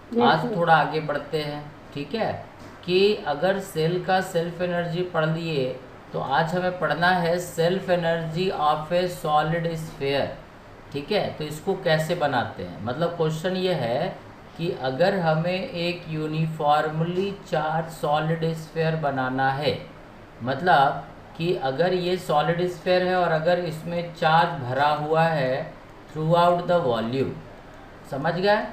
आज सर। थोड़ा आगे बढ़ते हैं, ठीक है। कि अगर सेल का सेल्फ एनर्जी पढ़ लिए, तो आज हमें पढ़ना है self energy of A solid sphere. ठीक है, तो इसको कैसे बनाते हैं, मतलब क्वेश्चन ये है कि अगर हमें एक यूनिफॉर्मली चार्ज सॉलिड स्फीयर बनाना है, मतलब कि अगर ये सॉलिड स्फीयर है और अगर इसमें चार्ज भरा हुआ है थ्रू आउट द वॉल्यूम, समझ गए।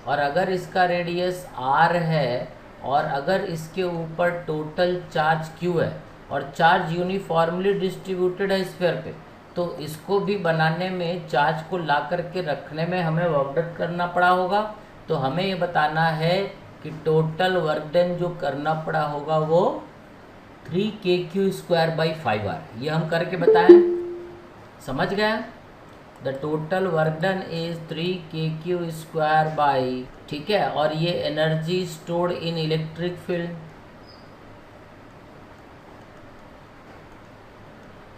और अगर इसका रेडियस आर है और अगर इसके ऊपर टोटल चार्ज क्यू है और चार्ज यूनिफॉर्मली डिस्ट्रीब्यूटेड है स्फीयर पे, तो इसको भी बनाने में चार्ज को ला करके रखने में हमें वर्क डन करना पड़ा होगा। तो हमें ये बताना है कि टोटल वर्क डन जो करना पड़ा होगा वो 3 kq² by 5r, ये हम करके बताएं, समझ गए। The total work done is 3 kq², ठीक है। और ये एनर्जी स्टोर्ड इन इलेक्ट्रिक फील्ड,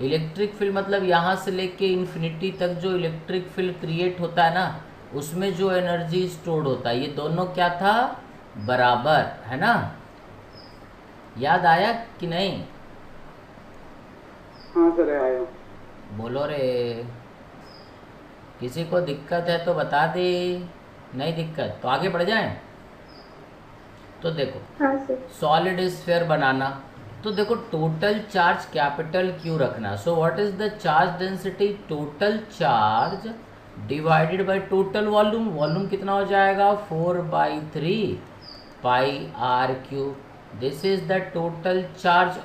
इलेक्ट्रिक फील्ड मतलब यहाँ से लेके इन्फिनिटी तक जो इलेक्ट्रिक फील्ड क्रिएट होता है ना, उसमें जो एनर्जी स्टोर्ड होता है, ये दोनों क्या था, बराबर है ना। याद आया कि नहीं, हाँ सर, आया। बोलो रे। किसी को दिक्कत है तो बता दे, नहीं दिक्कत तो आगे बढ़ जाएं। तो देखो, हाँ सर। सॉलिड स्फीयर बनाना, तो देखो टोटल चार्ज कैपिटल क्यू रखना। So what is the charge density, total charge divided by total volume, volume कितना हो जाएगा 4/3 πr³। This is the total charge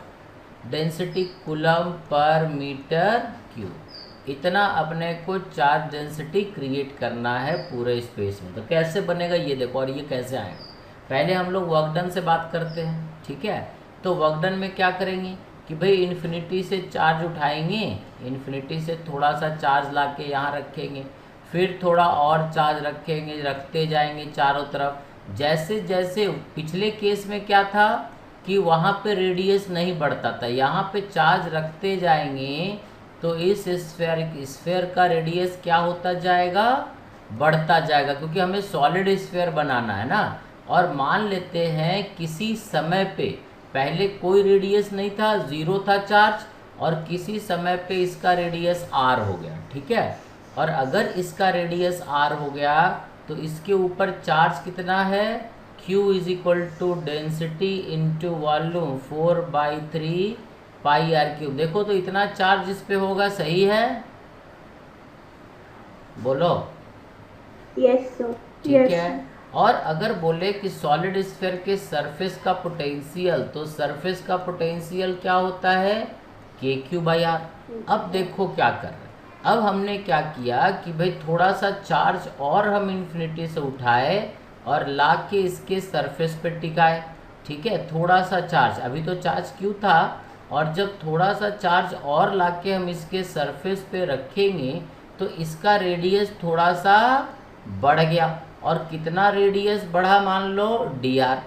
density coulomb per metre cube. इतना अपने को charge density create करना है पूरे स्पेस में। तो कैसे बनेगा ये देखो, और ये कैसे आएगा। पहले हम लोग वर्क डन से बात करते हैं, ठीक है। तो वर्क डन में क्या करेंगे कि भाई इन्फिनिटी से चार्ज उठाएंगे, इन्फिनिटी से थोड़ा सा चार्ज ला के यहाँ रखेंगे, फिर थोड़ा और चार्ज रखेंगे, रखते जाएंगे चारों तरफ। जैसे जैसे पिछले केस में क्या था कि वहाँ पे रेडियस नहीं बढ़ता था, यहाँ पे चार्ज रखते जाएंगे तो इस स्फीयर का रेडियस क्या होता जाएगा, बढ़ता जाएगा, क्योंकि हमें सॉलिड स्फीयर बनाना है ना। और मान लेते हैं किसी समय पे पहले कोई रेडियस नहीं था, ज़ीरो था चार्ज, और किसी समय पे इसका रेडियस आर हो गया, ठीक है। और अगर इसका रेडियस आर हो गया तो इसके ऊपर चार्ज कितना है, Q is equal to density into volume 4/3 πr³। देखो तो इतना चार्ज इस पे होगा, सही है, बोलो। Yes sir. ठीक है। और अगर बोले कि सॉलिड स्फीयर के सरफेस का पोटेंशियल, तो सरफेस का पोटेंशियल क्या होता है, KQ/R। अब देखो क्या कर रहे हैं, अब हमने क्या किया कि भाई थोड़ा सा चार्ज और हम इन्फिनिटी से उठाए और ला के इसके सरफेस पे टिकाए, ठीक है। थोड़ा सा चार्ज, अभी तो चार्ज क्यू था, और जब थोड़ा सा चार्ज और ला के हम इसके सरफेस पे रखेंगे तो इसका रेडियस थोड़ा सा बढ़ गया। और कितना रेडियस बढ़ा, मान लो dr,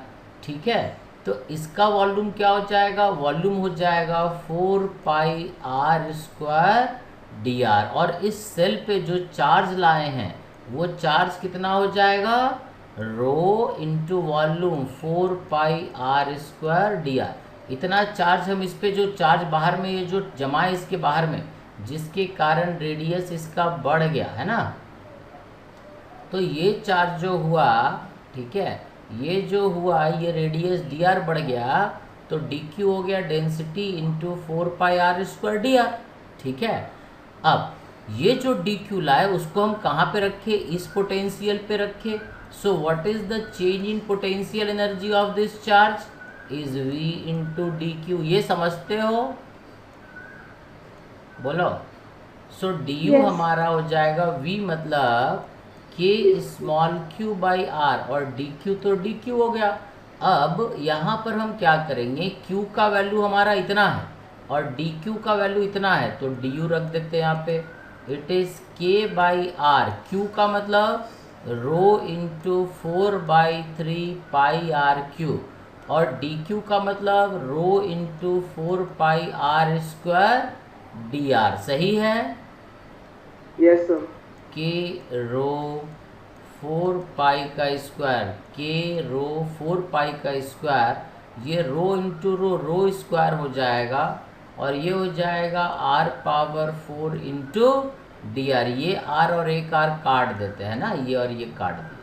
ठीक है। तो इसका वॉल्यूम क्या हो जाएगा, वॉल्यूम हो जाएगा 4πr²dr। और इस सेल पे जो चार्ज लाए हैं वो चार्ज कितना हो जाएगा, रो इंटू वॉल्यूम 4πr²dr। इतना चार्ज हम इस पे, जो चार्ज बाहर में ये जो जमा है इसके बाहर में, जिसके कारण रेडियस इसका बढ़ गया है ना। तो ये चार्ज जो हुआ, ठीक है, ये जो हुआ, ये रेडियस dr बढ़ गया, तो dq हो गया डेंसिटी इंटू 4πr²dr, ठीक है। अब ये जो dq लाए उसको हम कहाँ पे रखे, इस पोटेंशियल पे रखे। सो what is the change in potential energy of this charge, is v into dq। ये समझते हो, बोलो। सो du यस। हमारा हो जाएगा v, मतलब k/r, और dq तो dq हो गया। अब यहाँ पर हम क्या करेंगे, q का वैल्यू हमारा इतना है और dq का वैल्यू इतना है, तो du रख देते हैं यहाँ पे। इट इज k/r, q का मतलब रो इंटू 4/3 πr³, और dq का मतलब रो इंटू 4πr²dr, सही है। Yes sir. के रो 4 पाई का स्क्वायर, के रो 4 पाई का स्क्वायर, ये रो इंटू रो स्क्वायर हो जाएगा और ये हो जाएगा r power 4 into D R. ये r और एक r काट देते हैं ना, ये और ये काट दिए,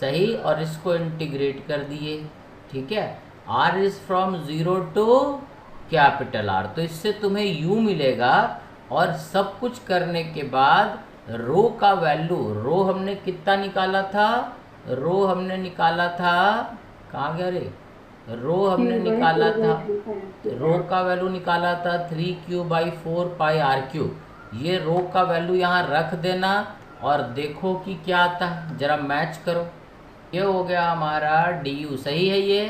सही, और इसको इंटीग्रेट कर दिए, ठीक है। r is from 0 to capital R, तो इससे तुम्हें u मिलेगा। और सब कुछ करने के बाद रो का वैल्यू, रो हमने कितना निकाला था, रो हमने निकाला था, कहाँ गया रे, रो हमने निकाला था, रो का वैल्यू निकाला था 3q/4 पाई r3। ये रो का वैल्यू यहाँ रख देना और देखो कि क्या आता है, जरा मैच करो। ये हो गया हमारा du, सही है ये,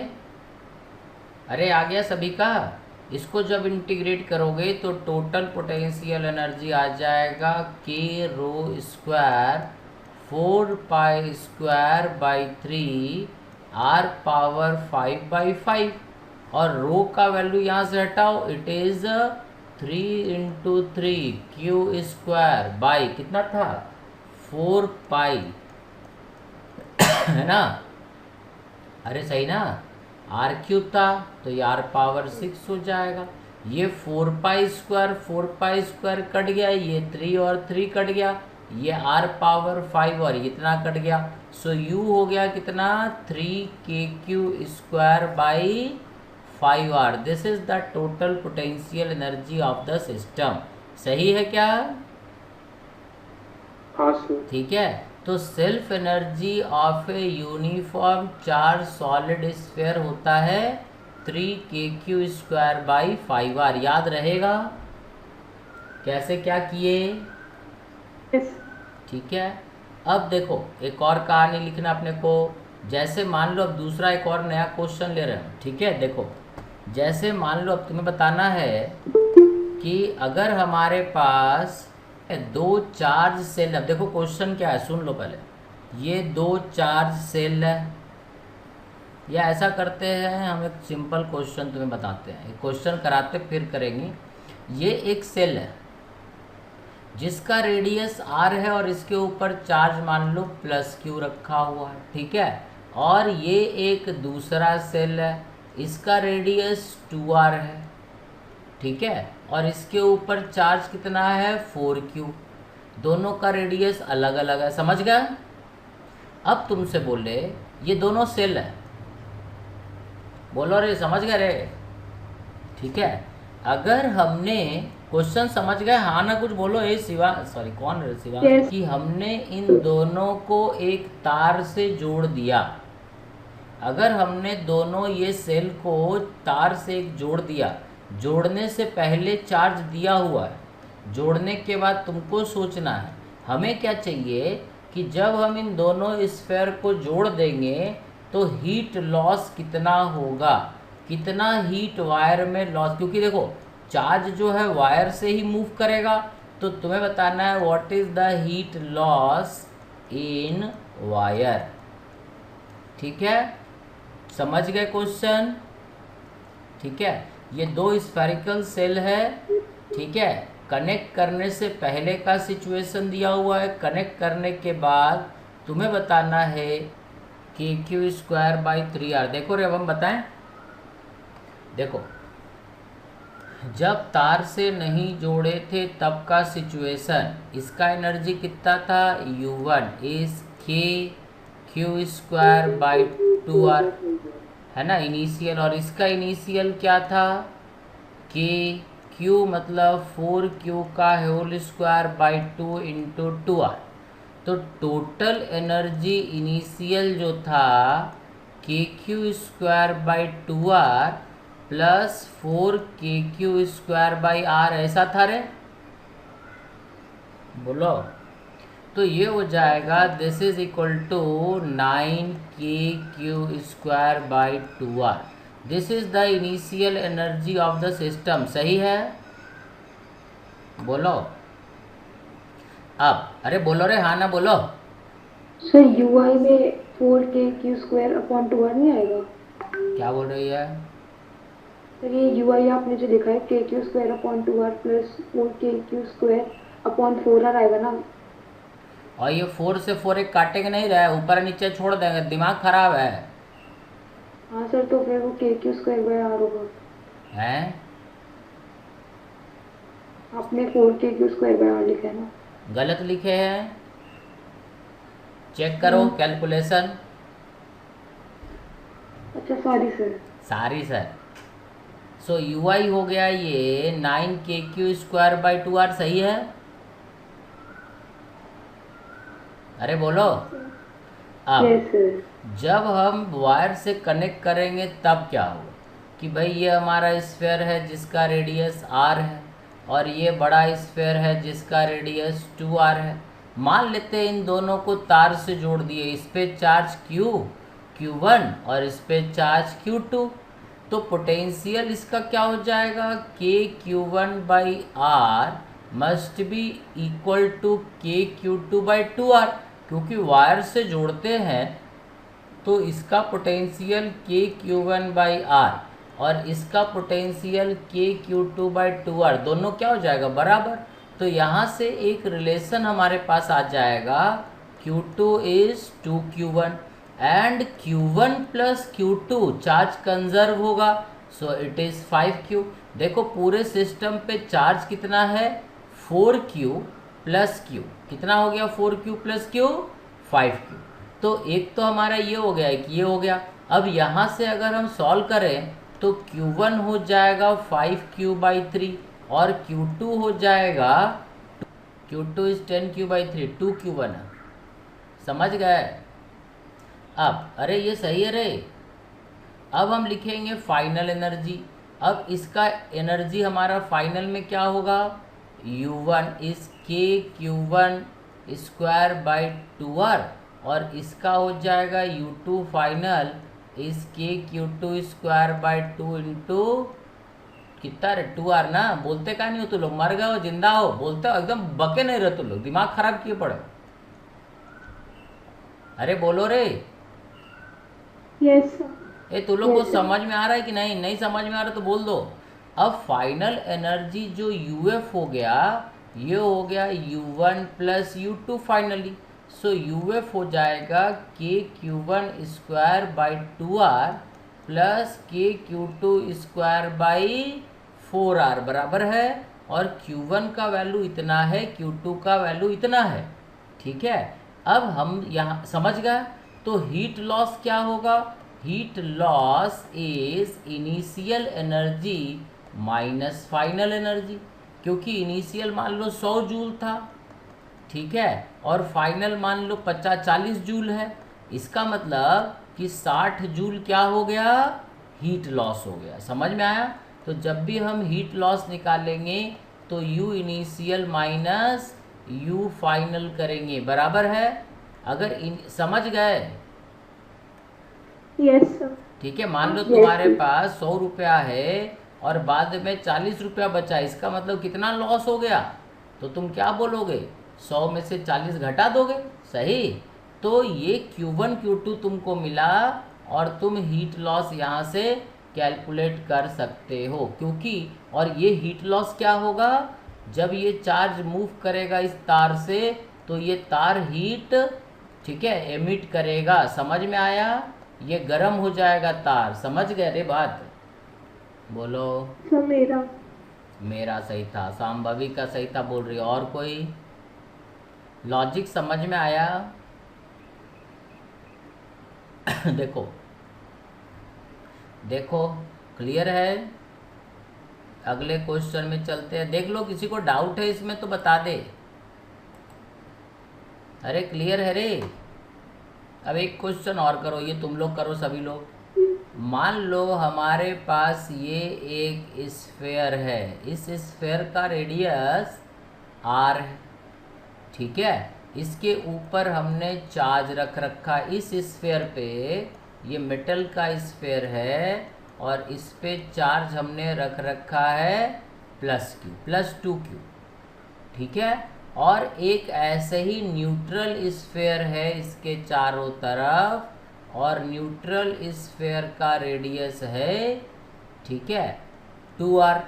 अरे आ गया सभी का। इसको जब इंटीग्रेट करोगे तो टोटल पोटेंशियल एनर्जी आ जाएगा k rho square 4 pi square by 3 r power 5/5, और रो का वैल्यू यहाँ से हटाओ, it is 3 into 3 Q square by कितना था 4 पाई है ना, अरे सही ना, आर क्यूब था तो ये r पावर 6 हो जाएगा। ये 4 पाई स्क्वायर कट गया, ये 3 और 3 कट गया, ये r पावर 5 और इतना कट गया। सो u हो गया कितना 3kq square by 5r। This is the total potential energy of the system, सही है क्या? हाँ सर। ठीक है, तो self energy of a uniform charge solid sphere होता है 3kq स्क्वायर बाई 5r। याद रहेगा कैसे क्या किए? ठीक है, अब देखो एक और कहानी लिखना अपने को। जैसे मान लो अब दूसरा एक और नया क्वेश्चन ले रहे हैं, ठीक है। देखो जैसे मान लो अब तुम्हें बताना है कि अगर हमारे पास दो चार्ज सेल है, देखो क्वेश्चन क्या है सुन लो पहले। ये दो चार्ज सेल है, या ऐसा करते हैं हम एक सिंपल क्वेश्चन तुम्हें बताते हैं, क्वेश्चन कराते फिर करेंगे। ये एक सेल है जिसका रेडियस r है और इसके ऊपर चार्ज मान लो +q रखा हुआ है, ठीक है। और ये एक दूसरा सेल है, इसका रेडियस 2r है, ठीक है, और इसके ऊपर चार्ज कितना है 4q। दोनों का रेडियस अलग अलग है, समझ गए? अब तुमसे बोले ये दोनों सेल है, बोलो रे समझ गए रे? ठीक है, अगर हमने क्वेश्चन समझ गए, हाँ ना कुछ बोलो। ए शिवा, सॉरी कौन है शिवा? Yes. कि हमने इन दोनों को एक तार से जोड़ दिया। अगर हमने दोनों ये सेल को तार से एक जोड़ दिया, जोड़ने से पहले चार्ज दिया हुआ है, जोड़ने के बाद तुमको सोचना है हमें क्या चाहिए कि जब हम इन दोनों स्फीयर को जोड़ देंगे तो हीट लॉस कितना होगा, कितना हीट वायर में लॉस, क्योंकि देखो चार्ज जो है वायर से ही मूव करेगा, तो तुम्हें बताना है what is the heat loss in wire. ठीक है, समझ गए क्वेश्चन? ठीक है, ये दो स्फेरिकल सेल है, ठीक है। कनेक्ट करने से पहले का सिचुएशन दिया हुआ है, कनेक्ट करने के बाद तुम्हें बताना है कि क्यू स्क्वायर बाई 3r। देखो रे अब हम बताएं, देखो जब तार से नहीं जोड़े थे तब का सिचुएशन, इसका एनर्जी कितना था u1 is k Q square by 2r, है ना इनिशियल, और इसका इनिशियल क्या था k q मतलब 4q का whole square by 2 into 2r। तो टोटल एनर्जी इनिशियल जो था के Q square by 2r plus 4kq square by r, ऐसा था रे, बोलो। तो ये हो जाएगा this is equal to 9kq square by 2r। This is the initial energy of the system, सही है? बोलो अब, अरे बोलो रे, हाँ ना बोलो। सर UI में 4kq स्क्वायर अपॉन 2r नहीं आएगा? क्या बोल रही है? सर ये UI आपने जो लिखा है kq square upon 2r plus 4kq square upon 4r आएगा ना? और ये 4 से 4 एक काटेंगे नहीं रहे, ऊपर नीचे छोड़ देंगे, दिमाग खराब है। हाँ सर, तो फिर वो के क्यू स्क्वायर बाय आर होगा। हैं? आपने 4 के क्यू स्क्वायर बाय आर लिखा है ना। गलत लिखे हैं, चेक करो कैलकुलेशन। अच्छा सॉरी सर। सारी सर। सो यू आई हो गया ये 9 के क्यू स्क्वायर बाई 2r, सही है? अरे बोलो। अब यस सर। जब हम वायर से कनेक्ट करेंगे तब क्या होगा कि भाई ये हमारा स्फेयर है जिसका रेडियस r है, और ये बड़ा स्फेयर है जिसका रेडियस 2r है। मान लेते हैं इन दोनों को तार से जोड़ दिए, इस पे चार्ज Q1 और इस पे चार्ज Q2, तो पोटेंशियल इसका क्या हो जाएगा, KQ1 by R must be equal to KQ2 by 2r, क्योंकि वायर से जोड़ते हैं तो इसका पोटेंशियल KQ1 बाई आर और इसका पोटेंशियल KQ2 बाई 2r, दोनों क्या हो जाएगा, बराबर। तो यहाँ से एक रिलेशन हमारे पास आ जाएगा, Q2 is 2Q1 and Q1 plus Q2 charge conserve होगा, सो इट इज़ 5Q। देखो पूरे सिस्टम पे चार्ज कितना है, 4Q प्लस Q, कितना हो गया, 4Q प्लस Q, 5Q। तो एक तो हमारा ये हो गया, एक ये हो गया। अब यहाँ से अगर हम सॉल्व करें तो Q1 हो जाएगा 5Q बाई 3 और Q2 हो जाएगा, Q2 is 10Q by 3, 2Q1 है, समझ गए? अब अरे ये सही है रे। अब हम लिखेंगे फाइनल एनर्जी। अब इसका एनर्जी हमारा फाइनल में क्या होगा, U1 is KQ1 square by 2r और इसका हो जाएगा U2 final is KQ2 square by 2 into कितना रे, 2r ना। बोलते का नहीं हो तुम लोग, मर गए हो जिंदा हो, बोलते हो एकदम बके नहीं रहे तुम लोग, दिमाग खराब किए पड़े। अरे बोलो रे। Yes sir. ए तुम लोग को समझ में आ रहा है कि नहीं? नहीं समझ में आ रहा तो बोल दो। अब फाइनल एनर्जी जो यूएफ हो गया, ये हो गया U1 प्लस U2 फाइनली, सो यूएफ हो जाएगा KQ1 square by 2r plus KQ2 square by 4r बराबर है, और Q1 का वैल्यू इतना है, Q2 का वैल्यू इतना है, ठीक है। अब हम यहाँ समझ गए। तो हीट लॉस क्या होगा, heat loss is initial energy minus final energy, क्योंकि इनिशियल मान लो 100 जूल था, ठीक है, और फाइनल मान लो 40 जूल है, इसका मतलब कि 60 जूल क्या हो गया, हीट लॉस हो गया। समझ में आया? तो जब भी हम हीट लॉस निकालेंगे तो U initial minus U final करेंगे, बराबर है। अगर समझ गए? Yes sir. ठीक है, मान लो तुम्हारे पास 100 रुपया है और बाद में 40 रुपया बचा, इसका मतलब कितना लॉस हो गया, तो तुम क्या बोलोगे, 100 में से 40 घटा दोगे, सही। तो ये Q1 Q2 तुमको मिला और तुम हीट लॉस यहाँ से कैलकुलेट कर सकते हो, क्योंकि और ये हीट लॉस क्या होगा, जब ये चार्ज मूव करेगा इस तार से तो ये तार हीट, ठीक है, एमिट करेगा। समझ में आया? ये गर्म हो जाएगा तार, समझ गए रे बात? बोलो। सर मेरा सही था, सांभवी का सही था बोल रही हो, और कोई लॉजिक समझ में आया? देखो देखो क्लियर है? अगले क्वेश्चन में चलते हैं, देख लो किसी को डाउट है इसमें तो बता दे। अरे क्लियर है रे? अब एक क्वेश्चन और करो, ये तुम लोग करो सभी लोग। मान लो हमारे पास ये एक स्फेयर है, इस स्फेयर का रेडियस r है, ठीक है, इसके ऊपर हमने चार्ज रख रखा, इस स्फेयर पे ये मेटल का स्फेयर है और इस पे चार्ज हमने रख रखा है +q प्लस 2q, ठीक है, और एक ऐसे ही न्यूट्रल स्फेयर है इसके चारों तरफ और न्यूट्रल स्फेयर का रेडियस है, ठीक है, 2r,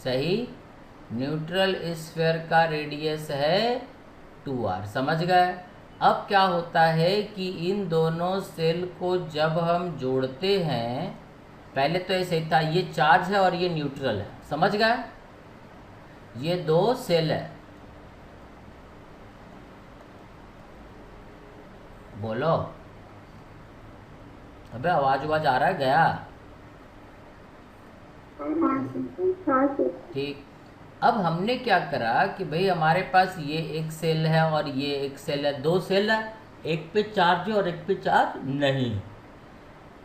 सही। न्यूट्रल स्फेयर का रेडियस है 2r। समझ गए? अब क्या होता है कि इन दोनों सेल को जब हम जोड़ते हैं, पहले तो ऐसे ही था, ये चार्ज है और ये न्यूट्रल है। समझ गए? ये दो सेल है, बोलो। अबे आवाज आ रहा है गया? हाँ सर। ठीक। अब हमने क्या करा कि भाई हमारे पास ये एक सेल है और ये एक सेल है, दो सेल है, एक पे चार्ज है और एक पे चार्ज नहीं है।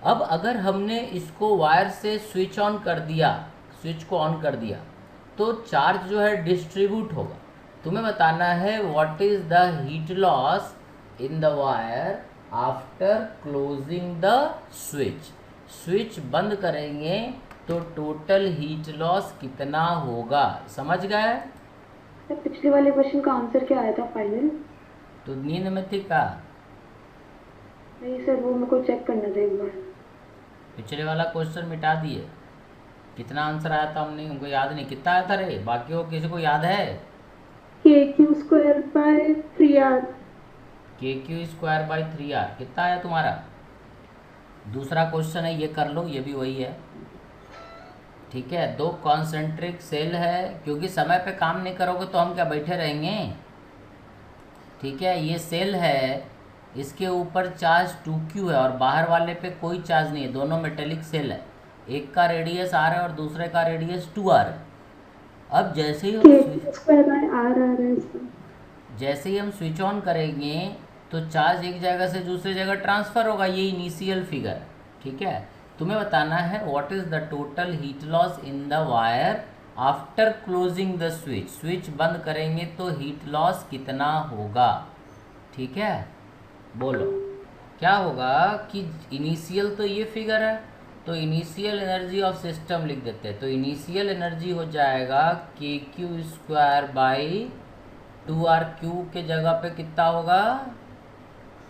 अब अगर हमने इसको वायर से स्विच ऑन कर दिया, स्विच को ऑन कर दिया, तो चार्ज जो है डिस्ट्रीब्यूट होगा। तुम्हें बताना है what is the heat loss in the wire after closing the switch. Switch बंद करेंगे तो टोटल हीट लॉस कितना होगा। समझ गए? सर पिछले वाले क्वेश्चन का आंसर क्या आया था फाइनल? तो नींद में थी का? नहीं सर, वो मेरे को चेक करना था एक बार। पिछले वाला क्वेश्चन मिटा दिए। कितना आंसर आया था हमने, हमको याद नहीं। कितना आया था रे? बाकी को किसी को याद है? KQ² by 3R। KQ² by 3R कितना आया तुम्हारा? दूसरा क्वेश्चन है, ये कर लो, ये भी वही है। ठीक है, दो कॉन्सेंट्रिक सेल है, क्योंकि समय पे काम नहीं करोगे तो हम क्या बैठे रहेंगे? ठीक है, ये सेल है, इसके ऊपर चार्ज 2Q है और बाहर वाले पे कोई चार्ज नहीं है, दोनों मेटेलिक सेल है। एक का रेडियस R है और दूसरे का रेडियस 2R है। अब जैसे ही हम स्विच ऑन करेंगे तो चार्ज एक जगह से दूसरी जगह ट्रांसफ़र होगा, ये इनिशियल फिगर। ठीक है, तुम्हें बताना है what is the total heat loss in the wire after closing the switch. Switch बंद करेंगे तो हीट लॉस कितना होगा। ठीक है, बोलो क्या होगा। कि इनिशियल तो ये फिगर है, तो इनिशियल एनर्जी ऑफ सिस्टम लिख देते हैं। तो इनिशियल एनर्जी हो जाएगा KQ² by 2R। क्यू के जगह पे कितना होगा?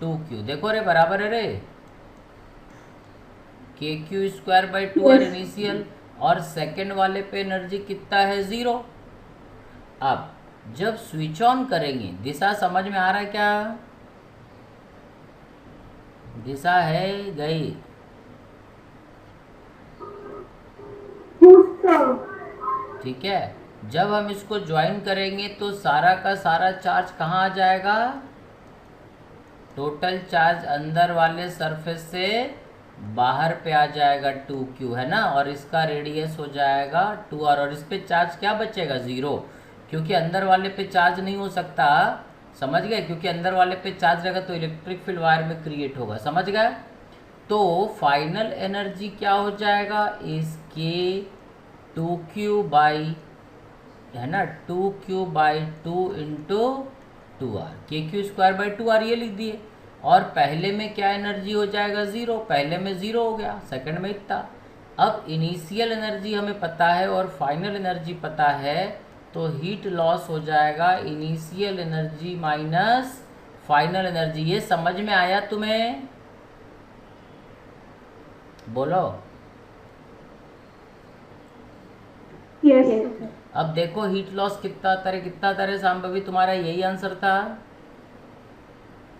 2Q। देखो रे, बराबर है रे। KQ² by 2R इनिशियल, और सेकेंड वाले पे एनर्जी कितना है? 0। अब जब स्विच ऑन करेंगे, दिशा समझ में आ रहा है क्या? दिशा है गई? ठीक है, जब हम इसको ज्वाइन करेंगे तो सारा का सारा चार्ज कहाँ आ जाएगा? टोटल चार्ज अंदर वाले सरफेस से बाहर पे आ जाएगा, 2Q है ना, और इसका रेडियस हो जाएगा 2R, और इस पे चार्ज क्या बचेगा? 0, क्योंकि अंदर वाले पे चार्ज नहीं हो सकता। समझ गए? क्योंकि अंदर वाले पे चार्ज रहेगा तो इलेक्ट्रिक फील्ड वायर में क्रिएट होगा। समझ गए? तो फाइनल एनर्जी क्या हो जाएगा? इसके 2Q बाई, है ना, 2Q by 2 into 2R। KQ² by 2R ये लिख दिए। और पहले में क्या एनर्जी हो जाएगा? 0। पहले में 0 हो गया, सेकंड में इतना। अब इनिशियल एनर्जी हमें पता है और फाइनल एनर्जी पता है, तो हीट लॉस हो जाएगा initial energy minus final energy. ये समझ में आया तुम्हें? बोलो। यस। अब देखो हीट लॉस कितना तरह सांभवी, तुम्हारा यही आंसर था?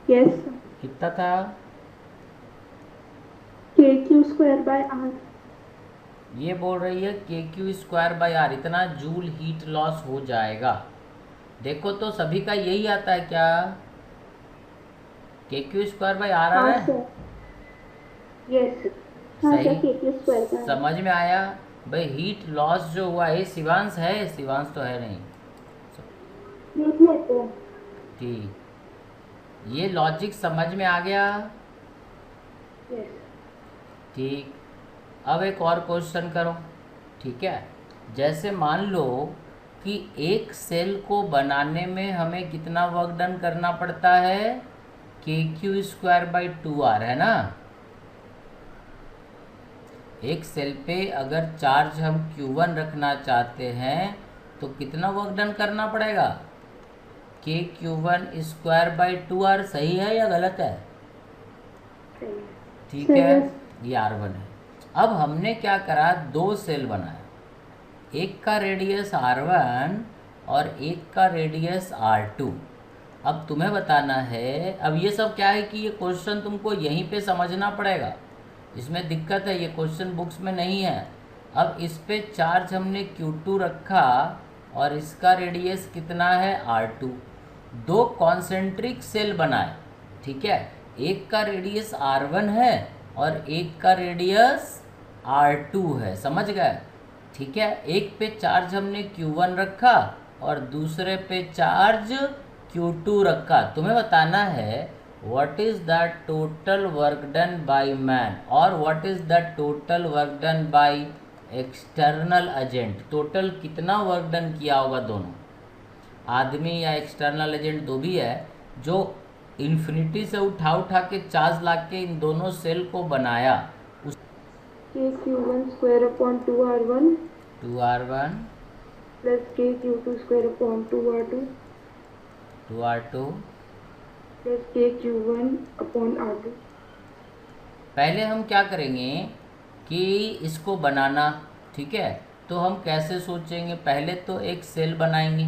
यस। कितना था? KQ² by R। ये बोल रही है KQ² by R, इतना जूल हीट लॉस हो जाएगा। देखो तो सभी का यही आता है क्या? KQ² by R आ रहा है? यस सही, KQ² समझ में आया? भाई हीट लॉस जो हुआ है, शिवांश है? शिवांश तो है नहीं। ठीक, ये लॉजिक समझ में आ गया? ठीक, अब एक और क्वेश्चन करो। ठीक है, जैसे मान लो कि एक सेल को बनाने में हमें कितना वर्क डन करना पड़ता है? KQ² by 2R, है ना। एक सेल पे अगर चार्ज हम Q1 रखना चाहते हैं तो कितना वर्क डन करना पड़ेगा? KQ1² by 2R। सही है या गलत है? ठीक है, ये R1 है। अब हमने क्या करा? दो सेल बनाया, एक का रेडियस R1 और एक का रेडियस R2। अब तुम्हें बताना है, अब ये सब क्या है कि ये क्वेश्चन तुमको यहीं पे समझना पड़ेगा, इसमें दिक्कत है, ये क्वेश्चन बुक्स में नहीं है। अब इस पे चार्ज हमने Q2 रखा और इसका रेडियस कितना है R2। दो कॉन्सेंट्रिक सेल बनाए, ठीक है, एक का रेडियस R1 है और एक का रेडियस R2 है, समझ गए, ठीक है। एक पे चार्ज हमने Q1 रखा और दूसरे पे चार्ज Q2 रखा। तुम्हें बताना है what is the total work done by man और what is the total work done by external agent. Total कितना वर्क डन किया होगा दोनों, आदमी या एक्सटर्नल एजेंट दो भी है, जो इन्फिनिटी से उठा उठा के चार्ज ला के इन दोनों सेल को बनाया। उस KQ1 square upon 2R1 2R1 plus KQ2 square upon 2R2 2R2 plus KQ1 upon R2। पहले हम क्या करेंगे कि इसको बनाना, ठीक है, तो हम कैसे सोचेंगे, पहले तो एक सेल बनाएंगे,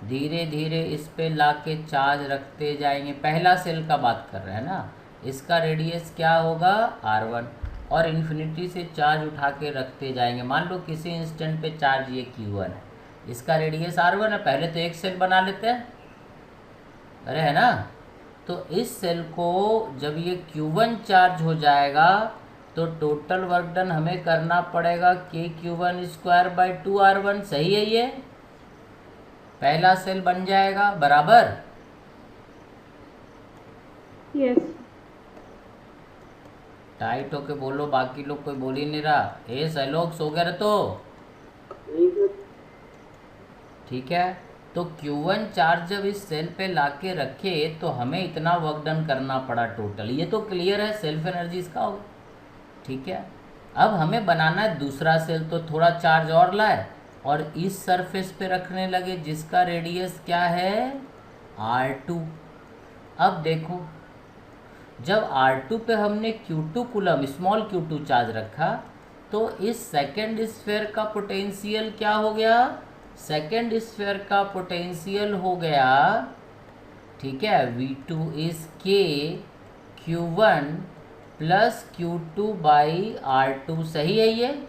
धीरे धीरे इस पे ला के चार्ज रखते जाएंगे। पहला सेल का बात कर रहे हैं ना, इसका रेडियस क्या होगा R1 और इन्फिनिटी से चार्ज उठा के रखते जाएंगे। मान लो किसी इंस्टेंट पे चार्ज ये Q1 है, इसका रेडियस R1 है, पहले तो एक सेल बना लेते हैं, अरे है ना। तो इस सेल को जब ये Q1 चार्ज हो जाएगा तो टोटल वर्क डन हमें करना पड़ेगा KQ1 स्क्वायर बाई 2R1। सही है, ये पहला सेल बन जाएगा, बराबर। यस। टाइट होके बोलो, बाकी लोग कोई बोल ही नहीं रहा। ए सैलोक सो गए तो ठीक है। तो Q1 चार्ज जब इस सेल पे लाके रखे तो हमें इतना वर्क डन करना पड़ा टोटल, ये तो क्लियर है, सेल्फ एनर्जी इसका होगा, ठीक है। अब हमें बनाना है दूसरा सेल, तो थोड़ा चार्ज और लाए और इस सरफेस पे रखने लगे जिसका रेडियस क्या है R2। अब देखो, जब R2 पे हमने Q2 coulomb small Q2 charge रखा तो इस सेकेंड स्फीयर का पोटेंशियल क्या हो गया, सेकेंड स्फीयर का पोटेंशियल हो गया, ठीक है, V2 is KQ1 plus Q2 by R2। सही है, ये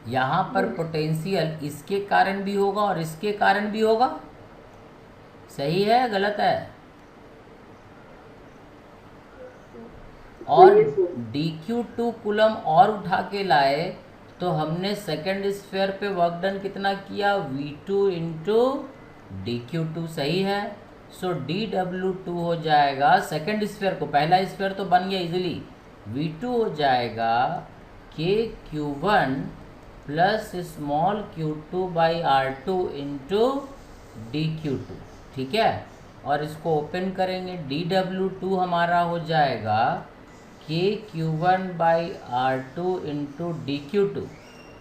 यहाँ पर पोटेंशियल इसके कारण भी होगा और इसके कारण भी होगा। सही है, गलत है। और dQ2 कूलम और उठा के लाए तो हमने सेकेंड स्फीयर पे वर्क डन कितना किया, V2 इंटू dQ2। सही है। सो dW2 हो जाएगा, सेकेंड स्फीयर को, पहला स्फीयर तो बन गया इजीली, V2 हो जाएगा KQ1 plus small Q2 by R2 into dQ2, ठीक है। और इसको ओपन करेंगे, dW2 हमारा हो जाएगा KQ1 by R2 into dQ2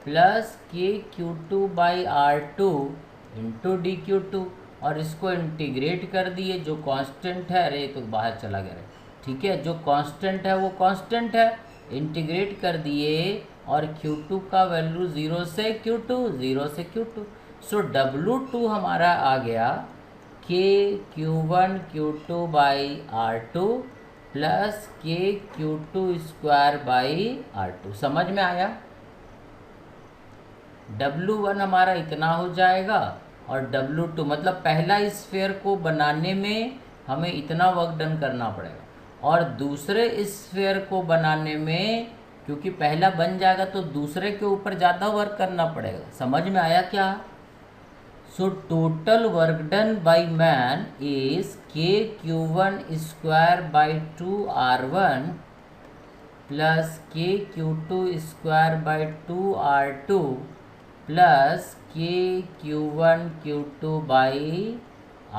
plus KQ2 by R2 into dQ2, और इसको इंटीग्रेट कर दिए, जो कांस्टेंट है, अरे तो बाहर चला गया, ठीक है, जो कांस्टेंट है वो कांस्टेंट है, इंटीग्रेट कर दिए और Q2 का वैल्यू 0 से Q2, 0 से Q2। सो W2 हमारा आ गया KQ1 Q2 by R2 plus KQ2 square by R2। समझ में आया। W1 हमारा इतना हो जाएगा और W2 मतलब पहला स्फीयर को बनाने में हमें इतना वर्क डन करना पड़ेगा और दूसरे स्फीयर को बनाने में, क्योंकि पहला बन जाएगा तो दूसरे के ऊपर ज़्यादा वर्क करना पड़ेगा। समझ में आया क्या। So total work done by man is KQ1 square by 2R1 plus KQ2 square by 2R2 plus KQ1 Q2 by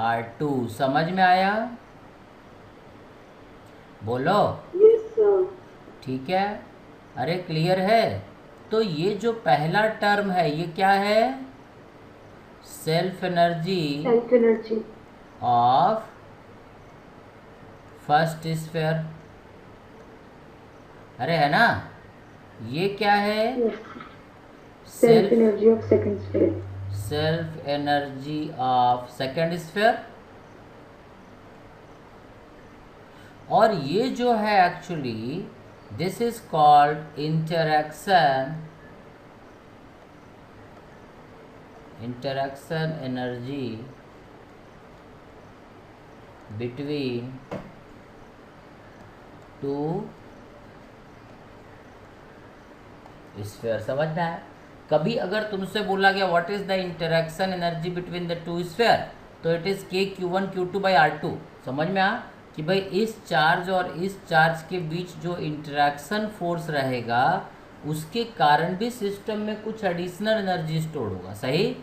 R2। समझ में आया, बोलो। Yes sir. ठीक है, अरे क्लियर है। तो ये जो पहला टर्म है ये क्या है, self energy of first sphere, अरे है ना। ये क्या है, self energy of second sphere. Self energy of second sphere. और ये जो है actually this is called interaction energy between two sphere. समझना है, कभी अगर तुमसे बोला गया what is the interaction energy between the two sphere, तो it is KQ1 Q2 by R2। समझ में आ कि भाई इस चार्ज और इस चार्ज के बीच जो इंटरैक्शन फोर्स रहेगा उसके कारण भी सिस्टम में कुछ एडिशनल एनर्जी स्टोर होगा। सही,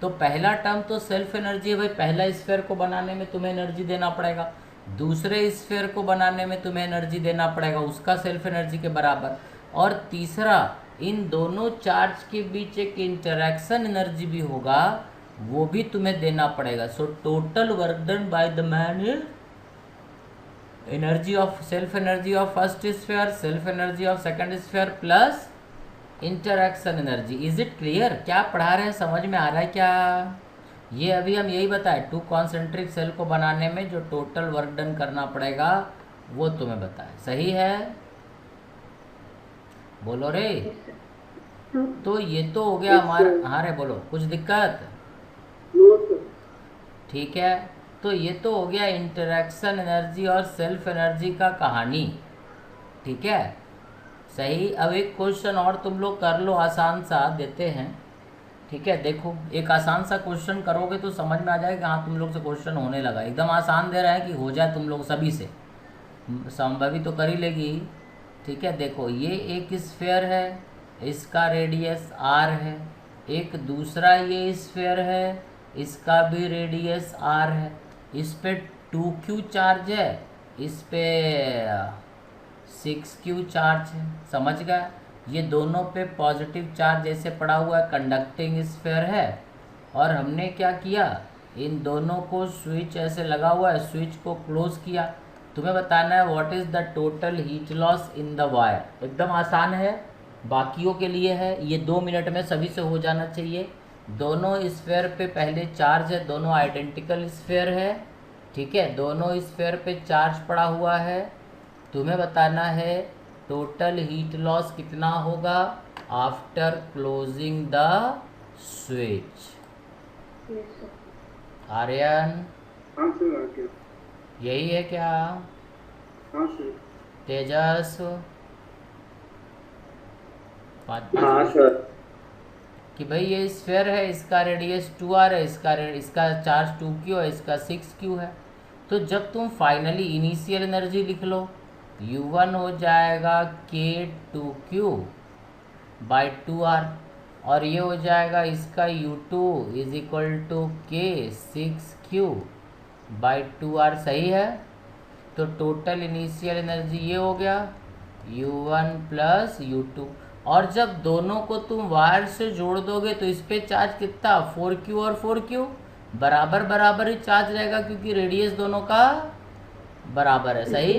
तो पहला टर्म तो सेल्फ एनर्जी है भाई, पहला स्फीयर को बनाने में तुम्हें एनर्जी देना पड़ेगा, दूसरे स्फीयर को बनाने में तुम्हें एनर्जी देना पड़ेगा उसका सेल्फ एनर्जी के बराबर, और तीसरा इन दोनों चार्ज के बीच एक इंटरैक्शन एनर्जी भी होगा, वो भी तुम्हें देना पड़ेगा। So total work done by the man is energy of self energy of first sphere, self energy of second sphere plus interaction energy. Is it clear? क्या पढ़ा रहे हैं, समझ में आ रहा है क्या? ये अभी हम यही बताए, टू कॉन्सेंट्रिक सेल को बनाने में जो टोटल वर्क डन करना पड़ेगा वो तुम्हें बताए। सही है, बोलो रे। तो ये तो हो गया हमारा। हाँ रे बोलो, कुछ दिक्कत? ठीक है, तो ये तो हो गया इंटरैक्शन एनर्जी और सेल्फ एनर्जी का कहानी। ठीक है, सही। अब एक क्वेश्चन और तुम लोग कर लो, आसान सा देते हैं। ठीक है, देखो एक आसान सा क्वेश्चन करोगे तो समझ में आ जाएगा हाँ तुम लोग से क्वेश्चन होने लगा। एकदम आसान दे रहा है कि हो जाए तुम लोग सभी से, संभव ही तो कर ही लेगी। ठीक है, देखो ये एक स्फीयर है, इसका रेडियस r है, एक दूसरा ये स्फीयर है, इसका भी रेडियस r है, इस पे 2q चार्ज है, इस पे 6q चार्ज है। समझ गए? ये दोनों पे पॉजिटिव चार्ज ऐसे पड़ा हुआ है, कंडक्टिंग स्फीयर है। और हमने क्या किया, इन दोनों को स्विच ऐसे लगा हुआ है, स्विच को क्लोज किया। तुम्हें बताना है what is the total heat loss in the wire. एकदम आसान है, बाकियों के लिए है, ये 2 मिनट में सभी से हो जाना चाहिए। दोनों स्फीयर पे पहले चार्ज है, दोनों आइडेंटिकल स्फीयर है। ठीक है, दोनों स्फीयर पे चार्ज पड़ा हुआ है। तुम्हें बताना है टोटल हीट लॉस कितना होगा after closing the switch. Aryan हाँ सर, आ गया। यही है क्या? हाँ सर। तेजस हाँ सर। कि भाई ये स्फीयर है, इसका रेडियस 2r है, इसका चार्ज 2q है, इसका 6q है। तो जब तुम फाइनली इनिशियल एनर्जी लिख लो, u1 हो जाएगा k2q बाई 2r, और ये हो जाएगा इसका u2 is equal to k6q by 2r। सही है, तो टोटल इनिशियल एनर्जी ये हो गया u1 प्लस u2। और जब दोनों को तुम वायर से जोड़ दोगे तो इस पे चार्ज कितना, 4q और 4q बराबर बराबर ही चार्ज रहेगा क्योंकि रेडियस दोनों का बराबर है। सही?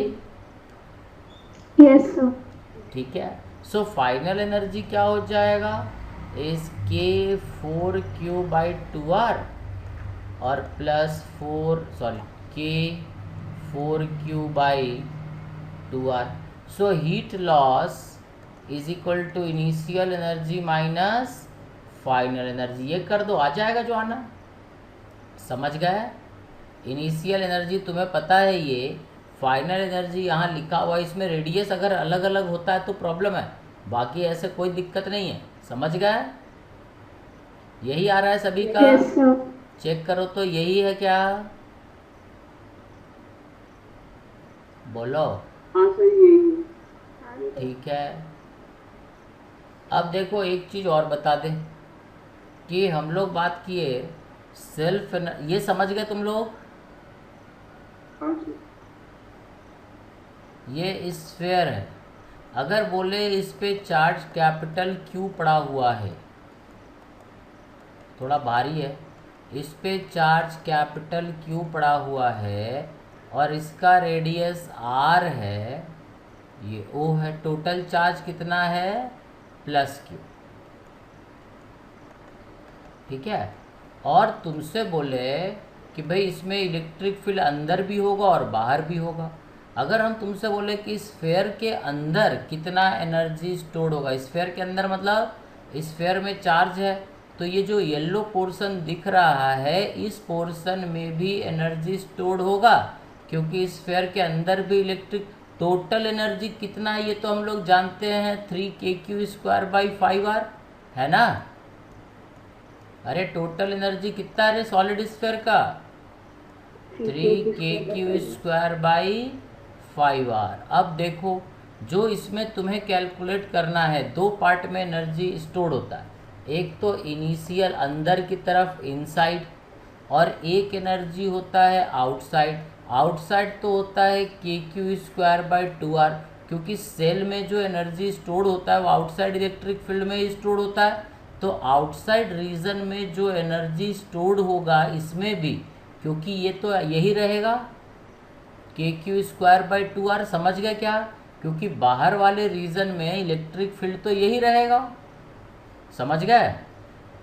Yes sir. ठीक है, सो फाइनल एनर्जी क्या हो जाएगा, इस k4q बाई 2r और plus k4q by 2r। So heat loss is equal to initial energy minus final energy. ये कर दो, आ जाएगा जो आना। समझ गए? इनिशियल एनर्जी तुम्हें पता है, ये फाइनल एनर्जी यहाँ लिखा हुआ है, इसमें रेडियस अगर अलग अलग होता है तो प्रॉब्लम है, बाकी ऐसे कोई दिक्कत नहीं है। समझ गए? यही आ रहा है सभी का? Yes sir. चेक करो तो यही है क्या, बोलो। हाँ सर, यही है। ठीक है, अब देखो एक चीज़ और बता दें कि हम लोग बात किए सेल्फ, ये समझ गए तुम लोग? हाँ सर। ये स्फीयर है, अगर बोले इस पे चार्ज कैपिटल Q पड़ा हुआ है, थोड़ा भारी है, इस पे चार्ज कैपिटल Q पड़ा हुआ है और इसका रेडियस R है, ये O है, टोटल चार्ज कितना है, प्लस Q। ठीक है, और तुमसे बोले कि भाई इसमें इलेक्ट्रिक फील्ड अंदर भी होगा और बाहर भी होगा। अगर हम तुमसे बोले कि स्फेयर के अंदर कितना एनर्जी स्टोर होगा, स्फेयर के अंदर मतलब स्फेयर में चार्ज है, तो ये जो येलो पोर्शन दिख रहा है इस पोर्शन में भी एनर्जी स्टोर्ड होगा, क्योंकि स्फेयर के अंदर भी इलेक्ट्रिक टोटल एनर्जी कितना है ये तो हम लोग जानते हैं 3kq²/5r है ना। अरे टोटल एनर्जी कितना है सॉलिड स्फेयर का 3kq²/5r। अब देखो जो इसमें तुम्हें कैलकुलेट करना है, दो पार्ट में एनर्जी स्टोर होता है, एक तो इनिशियल अंदर की तरफ इनसाइड और एक एनर्जी होता है आउटसाइड। आउटसाइड तो होता है kq²/2r, क्योंकि सेल में जो एनर्जी स्टोर होता है वो आउटसाइड इलेक्ट्रिक फील्ड में ही स्टोर होता है। तो आउटसाइड रीजन में जो एनर्जी स्टोर्ड होगा इसमें भी, क्योंकि ये तो यही रहेगा kq²/2r, समझ गए क्या? क्योंकि बाहर वाले रीजन में इलेक्ट्रिक फील्ड तो यही रहेगा, समझ गए।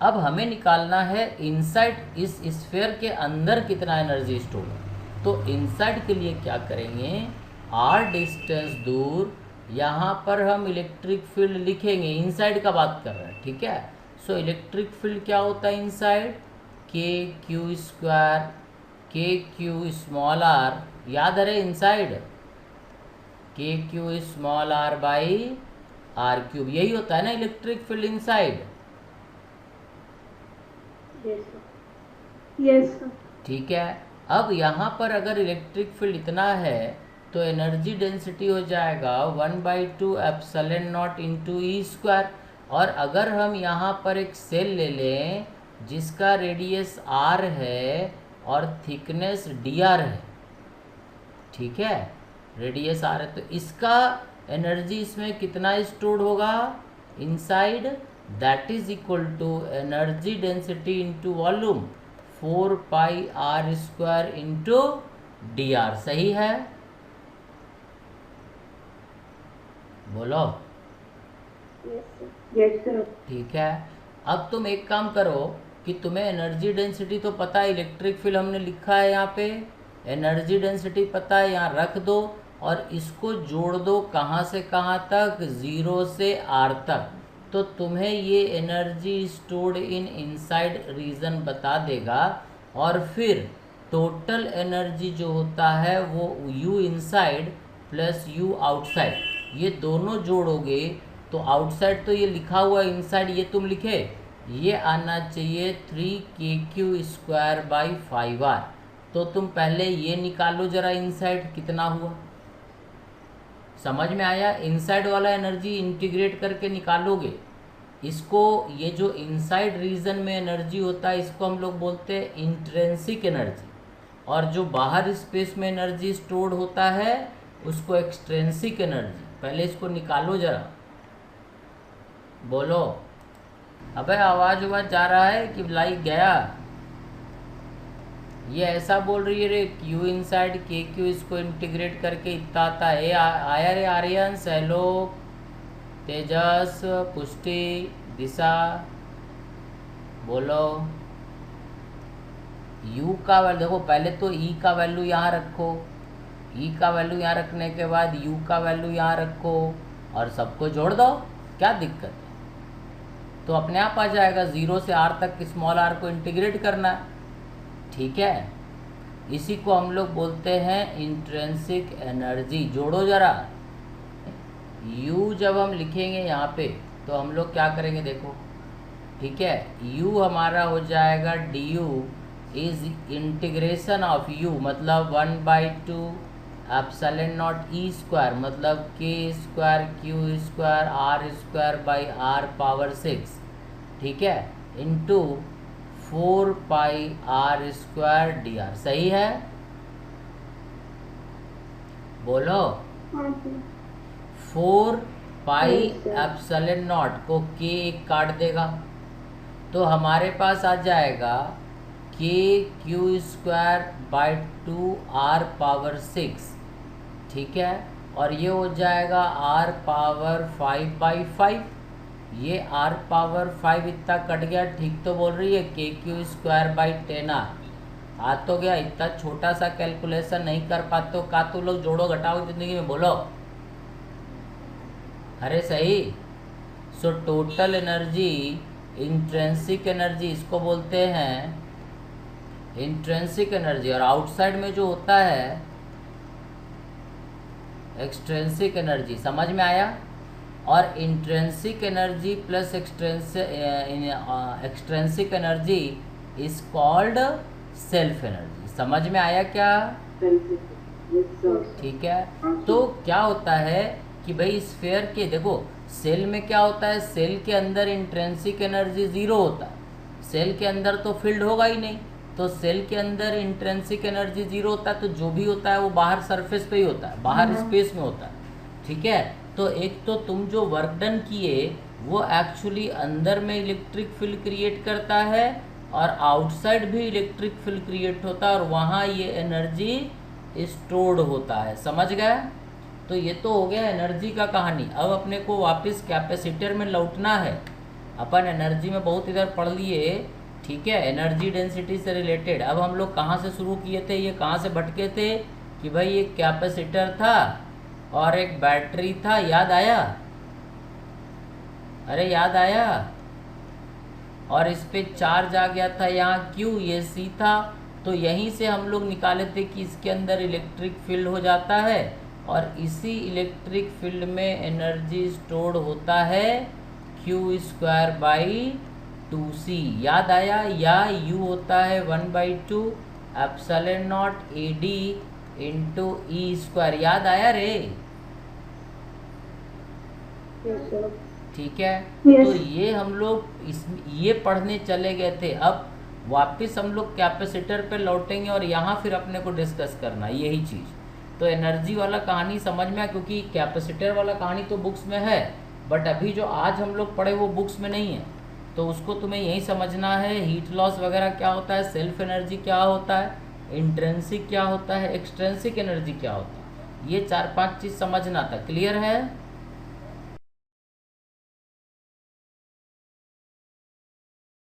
अब हमें निकालना है इनसाइड इस स्फीयर के अंदर कितना एनर्जी स्टोर है। तो इनसाइड के लिए क्या करेंगे, r डिस्टेंस दूर यहाँ पर हम इलेक्ट्रिक फील्ड लिखेंगे, इनसाइड का बात कर रहे हैं, ठीक है। सो इलेक्ट्रिक फील्ड क्या होता है इनसाइड kq², kq r, याद है इनसाइड kq⁻r/r³, यही होता है ना electric field inside. Yes sir. ठीक है। अब यहाँ पर अगर इलेक्ट्रिक फील्ड इतना है तो एनर्जी डेंसिटी हो जाएगा 1/2 एप्सिलॉन नॉट इंटू E²। और अगर हम यहाँ पर एक सेल ले लें जिसका रेडियस r है और थिकनेस dr है, ठीक है, रेडियस r है, तो इसका एनर्जी इसमें कितना स्टोर्ड होगा inside, that is equal to energy density into volume 4πr² into dr। सही है, बोलो। Yes sir. ठीक है। अब तुम एक काम करो कि तुम्हें एनर्जी डेंसिटी तो पता है, इलेक्ट्रिक फील्ड हमने लिखा है यहाँ पे, एनर्जी डेंसिटी पता है, यहाँ रख दो और इसको जोड़ दो कहाँ से कहाँ तक, 0 से r तक। तो तुम्हें ये energy stored in inside region बता देगा। और फिर टोटल एनर्जी जो होता है वो u inside plus u outside, ये दोनों जोड़ोगे तो आउटसाइड तो ये लिखा हुआ इनसाइड ये तुम लिखे, ये आना चाहिए 3kq²/5r। तो तुम पहले ये निकालो जरा इनसाइड कितना हुआ, समझ में आया। इनसाइड वाला एनर्जी इंटीग्रेट करके निकालोगे इसको, ये जो इनसाइड रीजन में एनर्जी होता है इसको हम लोग बोलते हैं इंट्रिंसिक एनर्जी, और जो बाहर स्पेस में एनर्जी स्टोर्ड होता है उसको एक्सट्रिंसिक एनर्जी। पहले इसको निकालो जरा, बोलो। अबे आवाज जा रहा है कि लाइक गया, ये ऐसा बोल रही है रे q इनसाइड kq, इसको इंटीग्रेट करके इतना आता है। आया रे आर्यन, सैलोक, तेजस, पुष्टि, दिशा, बोलो। u का वैल्यू देखो, पहले तो e का वैल्यू यहाँ रखो, e का वैल्यू यहाँ रखने के बाद u का वैल्यू यहाँ रखो और सबको जोड़ दो, क्या दिक्कत है। तो अपने आप आ जाएगा, 0 से r तक स्मॉल r को इंटीग्रेट करना है, ठीक है। इसी को हम लोग बोलते हैं इंट्रिंसिक एनर्जी। जोड़ो जरा, u जब हम लिखेंगे यहाँ पे तो हम लोग क्या करेंगे देखो, ठीक है। u हमारा हो जाएगा du is integration of u, मतलब 1/2 एप्सिलॉन नॉट E² मतलब k²q²r²/r⁴, ठीक है, इंटू 4πr² dr। सही है, बोलो। 4π एप्सिलॉन को k एक काट देगा तो हमारे पास आ जाएगा kq²/2r⁴, ठीक है। और ये हो जाएगा r⁵/5, ये r पावर 5 इतना कट गया, ठीक तो बोल रही है, KQ²/10r आ तो गया। इतना छोटा सा कैलकुलेशन नहीं कर पाते हो का? तू लोग जोड़ो घटाओ जिंदगी में, बोलो अरे सही। So total energy, intrinsic energy इसको बोलते हैं, इंट्रेंसिक एनर्जी। और आउटसाइड में जो होता है एक्सट्रेंसिक एनर्जी, समझ में आया? और intrinsic energy plus extrinsic energy is called self energy. समझ में आया क्या? ठीक है। तो क्या होता है कि भाई स्फीयर के, देखो सेल में क्या होता है, सेल के अंदर इंट्रेंसिक एनर्जी 0 होता है, सेल के अंदर तो फील्ड होगा ही नहीं, तो सेल के अंदर इंट्रेंसिक एनर्जी 0 होता है, तो जो भी होता है वो बाहर सरफेस पे ही होता है, बाहर स्पेस में होता है। ठीक है। तो एक तो तुम जो वर्क डन किए वो एक्चुअली अंदर में इलेक्ट्रिक फील्ड क्रिएट करता है और आउटसाइड भी इलेक्ट्रिक फील्ड क्रिएट होता है, और वहाँ ये एनर्जी स्टोर्ड होता है। समझ गए? तो ये तो हो गया एनर्जी का कहानी। अब अपने को वापस कैपेसिटर में लौटना है। अपन एनर्जी में बहुत इधर पढ़ लिए, ठीक है, एनर्जी डेंसिटी से रिलेटेड। अब हम लोग कहाँ से शुरू किए थे, ये कहाँ से भटके थे कि भाई एक कैपेसिटर था और एक बैटरी था, याद आया? अरे याद आया? और इस पे चार्ज आ गया था यहाँ Q, ये C था। तो यहीं से हम लोग निकाले थे कि इसके अंदर इलेक्ट्रिक फील्ड हो जाता है और इसी इलेक्ट्रिक फील्ड में एनर्जी स्टोर्ड होता है Q²/2C। याद आया? या U होता है 1/2 epsilon not AD into E²। याद आया रे? ठीक है। तो ये हम लोग ये पढ़ने चले गए थे। अब वापस हम लोग कैपेसिटर पे लौटेंगे और यहाँ फिर अपने को डिस्कस करना है यही चीज़। तो एनर्जी वाला कहानी समझ में आया, क्योंकि कैपेसिटर वाला कहानी तो बुक्स में है, बट अभी जो आज हम लोग पढ़े वो बुक्स में नहीं है, तो उसको तुम्हें यही समझना है। हीट लॉस वगैरह क्या होता है, सेल्फ एनर्जी क्या होता है, इंट्रिंसिक क्या होता है, एक्सट्रिंसिक एनर्जी क्या होता है, ये 4-5 चीज़ समझना था। क्लियर है?